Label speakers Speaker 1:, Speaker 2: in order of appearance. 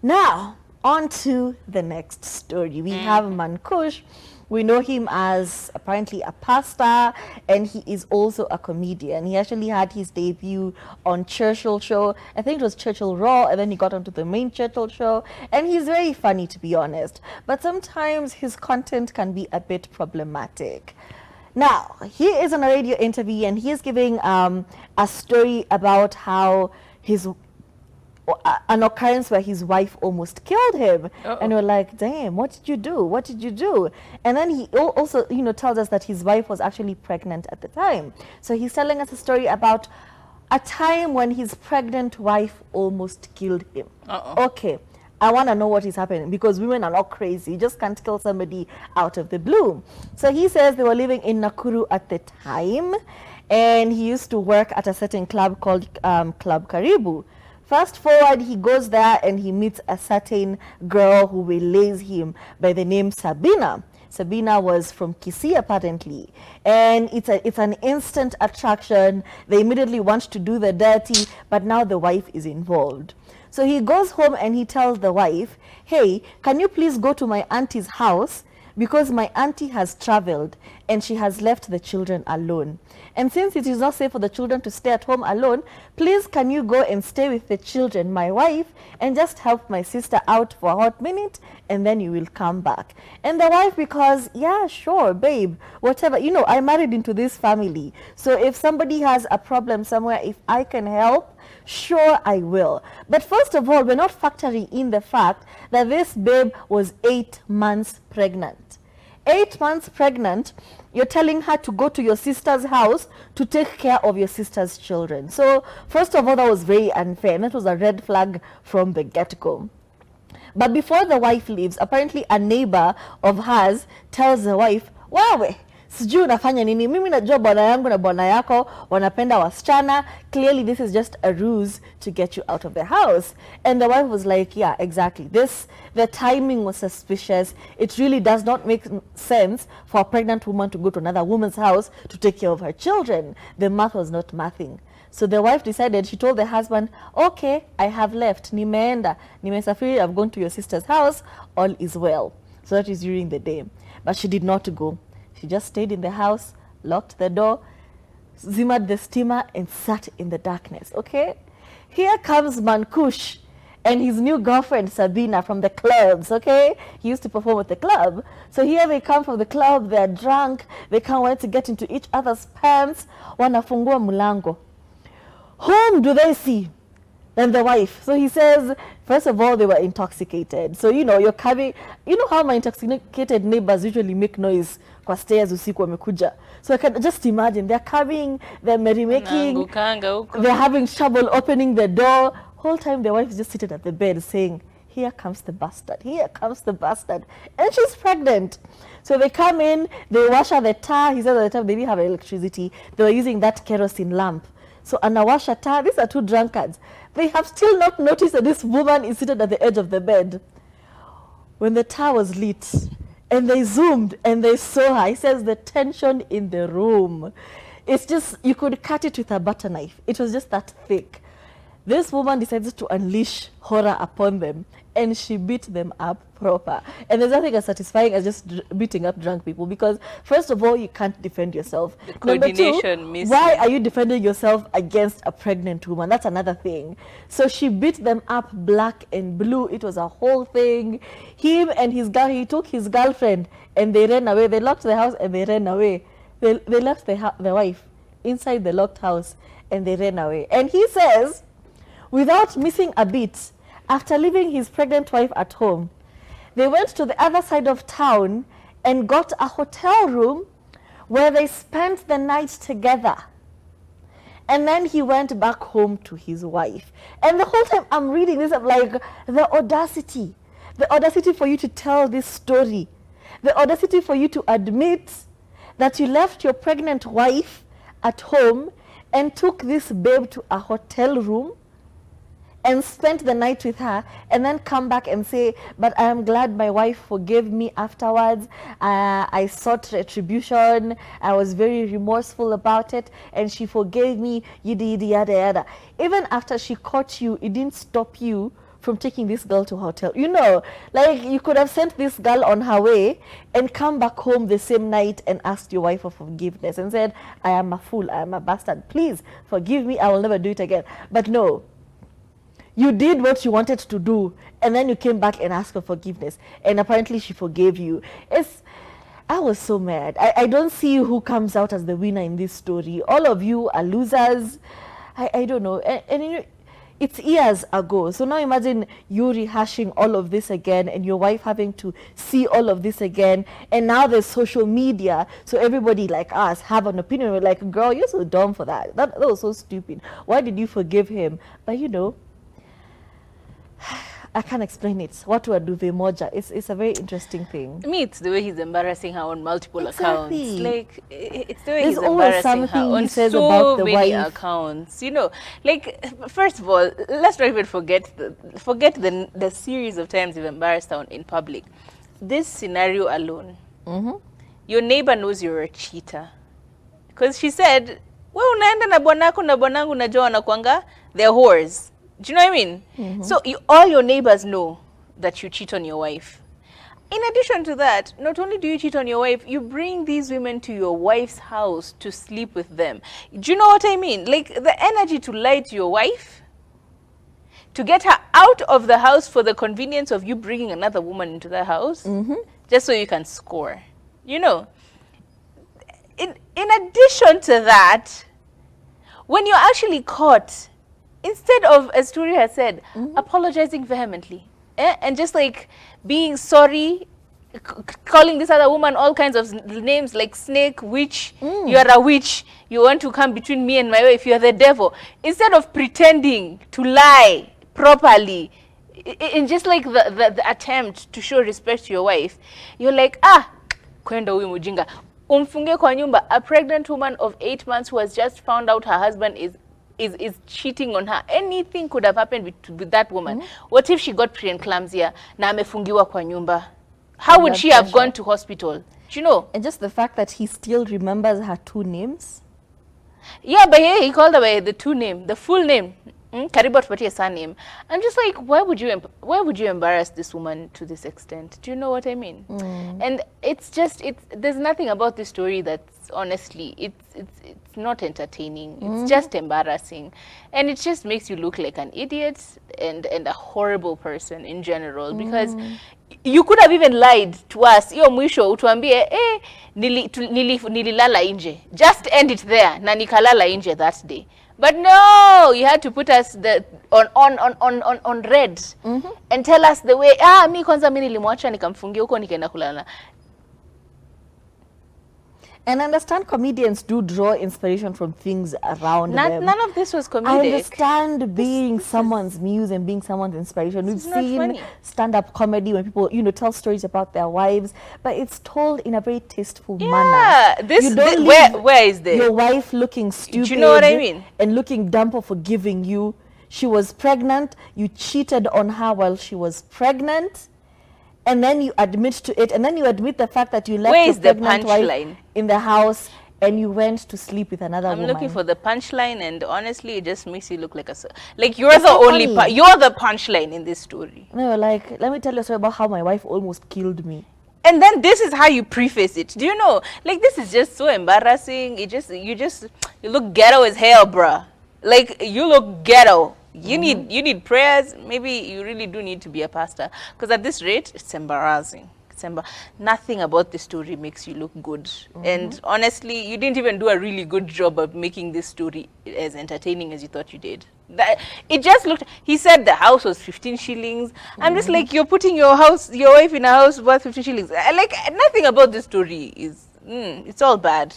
Speaker 1: Now, on to the next story. We have Kush. We know him as apparently a pastor, and he is also a comedian. He actually had his debut on Churchill Show. I think it was Churchill Raw, and then he got onto the main Churchill Show. And he's very funny, to be honest. But sometimes his content can be a bit problematic. Now, he is on a radio interview, and he is giving a story about how an occurrence where his wife almost killed him. And we're like, damn, what did you do? What did you do? And then he also, tells us that his wife was actually pregnant at the time. So he's telling us a story about a time when his pregnant wife almost killed him. Okay, I want to know what is happening, because women are not crazy. You just can't kill somebody out of the blue. So he says they were living in Nakuru at the time, and he used to work at a certain club called Club Karibu. Fast forward, he goes there and he meets a certain girl who relays him by the name Sabina. Sabina was from Kisii, apparently. And it's an instant attraction. They immediately want to do the dirty, but now the wife is involved. So he goes home and he tells the wife, hey, can you please go to my auntie's house? Because my auntie has traveled and she has left the children alone. And since it is not safe for the children to stay at home alone, please can you go and stay with the children, my wife, and just help my sister out for a hot minute, and then you will come back. And the wife, because, yeah, sure, babe, whatever. I married into this family. So if somebody has a problem somewhere, if I can help, sure, I will. But first of all, we're not factoring in the fact that this babe was 8 months pregnant. 8 months pregnant, you're telling her to go to your sister's house to take care of your sister's children. So first of all, that was very unfair, and that was a red flag from the get-go. But before the wife leaves, apparently a neighbor of hers tells the wife, wawe, sijui unafanya nini, mimi najua bwana yangu na bwana yako wanapenda wasichana, clearly this is just a ruse to get you out of the house. And the wife was like, yeah, exactly, the timing was suspicious. It really does not make sense for a pregnant woman to go to another woman's house to take care of her children. The math was not mathing. So the wife decided, she told the husband, okay, I have left, nimeenda, nimesafiri, I've gone to your sister's house, all is well. So that is during the day. But she did not go. She just stayed in the house, locked the door, zimmered the steamer, and sat in the darkness, okay? Here comes Kush and his new girlfriend, Sabina, from the clubs, okay? He used to perform at the club. So here they come from the club, they're drunk, they can't wait to get into each other's pants. Wanafungua mulango. Whom do they see? Then the wife. So he says, first of all, they were intoxicated. So, you're coming, how my intoxicated neighbors usually make noise kwa stairs usiku wamekuja. So I can just imagine, they're coming, they're merrymaking, they're having trouble opening the door. Whole time the wife is just sitting at the bed saying, here comes the bastard, here comes the bastard. And she's pregnant. So they come in, they wash her the tar. He said at the time they didn't have electricity. They were using that kerosene lamp. So anawasha tar. These are two drunkards. They have still not noticed that this woman is seated at the edge of the bed. When the tar was lit, and they zoomed, and they saw her, he says the tension in the room. It's just, you could cut it with a butter knife. It was just that thick. This woman decided to unleash horror upon them, and she beat them up proper. And there's nothing as satisfying as just beating up drunk people, because first of all, you can't defend yourself.
Speaker 2: The coordination missing.
Speaker 1: Why are you defending yourself against a pregnant woman? That's another thing. So she beat them up black and blue. It was a whole thing. Him and his girl, he took his girlfriend and they ran away. They locked the house and they ran away. They left the wife inside the locked house and they ran away. And he says, without missing a beat, after leaving his pregnant wife at home, they went to the other side of town and got a hotel room where they spent the night together. And then he went back home to his wife. And the whole time I'm reading this, I'm like, the audacity for you to tell this story, the audacity for you to admit that you left your pregnant wife at home and took this babe to a hotel room and spent the night with her, and then come back and say, but I am glad my wife forgave me afterwards. I sought retribution. I was very remorseful about it, and she forgave me, yada, yada, yada. Even after she caught you, it didn't stop you from taking this girl to hotel? You know, like you could have sent this girl on her way and come back home the same night and asked your wife for forgiveness and said, I am a fool, I am a bastard, please forgive me, I will never do it again. But no, you did what you wanted to do, and then you came back and asked for forgiveness, and apparently she forgave you. I was so mad. I don't see who comes out as the winner in this story. All of you are losers. I don't know. And you know, it's years ago. So now imagine you rehashing all of this again and your wife having to see all of this again. And now there's social media. So everybody like us have an opinion. We're like, girl, you're so dumb for that. That was so stupid. Why did you forgive him? But you know, I can't explain it. What to do the moja? It's a very interesting thing.
Speaker 2: Me, it's the way he's embarrassing her on multiple accounts. Like, it's the way
Speaker 1: There's
Speaker 2: he's
Speaker 1: always
Speaker 2: embarrassing her
Speaker 1: something
Speaker 2: on
Speaker 1: he says
Speaker 2: so
Speaker 1: about the
Speaker 2: many
Speaker 1: wife.
Speaker 2: accounts. You know, like, first of all, let's not even forget the series of times you've embarrassed her in public. This scenario alone, your neighbor knows you're a cheater. Because she said, well, unaenda na bwanangu najua wanakuanga, they're whores. Do you know what I mean? So all your neighbors know that you cheat on your wife. In addition to that, not only do you cheat on your wife, you bring these women to your wife's house to sleep with them. Do you know what I mean? Like the energy to lie to your wife, to get her out of the house for the convenience of you bringing another woman into the house, just so you can score. You know, in addition to that, when you're actually caught, instead of, as Turi has said, apologizing vehemently, and just like being sorry, calling this other woman all kinds of names like snake, witch, you're a witch, you want to come between me and my wife, you're the devil. Instead of pretending to lie properly, in just like the attempt to show respect to your wife, you're like, kwenda huyu mujinga. Umfunge kwa nyumba, a pregnant woman of 8 months who has just found out her husband is cheating on her. Anything could have happened with that woman. What if she got preeclampsia na amefungiwa kwa nyumba? How would she have gone to hospital? Do you know?
Speaker 1: And just the fact that he still remembers her 2 names.
Speaker 2: Yeah, but here he called her by the 2 name, the full name. Karibu tupatie surname. I'm just like, why would you embarrass this woman to this extent? Do you know what I mean? And there's nothing about this story that's honestly, it's not entertaining. It's just embarrassing, and it just makes you look like an idiot and a horrible person in general, because you could have even lied to us. Iyo mwisho utuambie nililala nje. Just end it there. Na nikalala nje that day. But no, you had to put us on red and tell us the way. Mi kwanza mimi nilimwacha nikamfungia huko nikaenda kulala.
Speaker 1: And I understand comedians do draw inspiration from things around them.
Speaker 2: None of this was comedic.
Speaker 1: I understand being someone's muse and being someone's inspiration. We've seen stand-up comedy when people, you know, tell stories about their wives, but it's told in a very tasteful manner.
Speaker 2: Where is this?
Speaker 1: Your wife looking stupid.
Speaker 2: Do you know what I mean?
Speaker 1: And looking dumb for forgiving you. She was pregnant. You cheated on her while she was pregnant. And then you admit to it, and then you admit the fact that you left your pregnant wife in the house and you went to sleep with another woman.
Speaker 2: I'm looking for the punchline, and honestly, it just makes you look like you're the only you're the punchline in this story.
Speaker 1: No, like, let me tell you a story about how my wife almost killed me.
Speaker 2: And then this is how you preface it. Do you know? Like, this is just so embarrassing. You look ghetto as hell, bruh. Like, you look ghetto. You need prayers. Maybe you really do need to be a pastor, because at this rate it's embarrassing. Nothing about this story makes you look good. And honestly, you didn't even do a really good job of making this story as entertaining as you thought you did. It just looked, he said the house was 15 shillings. I'm just like, you're putting your wife in a house worth 15 shillings. Like, nothing about this story is, it's all bad.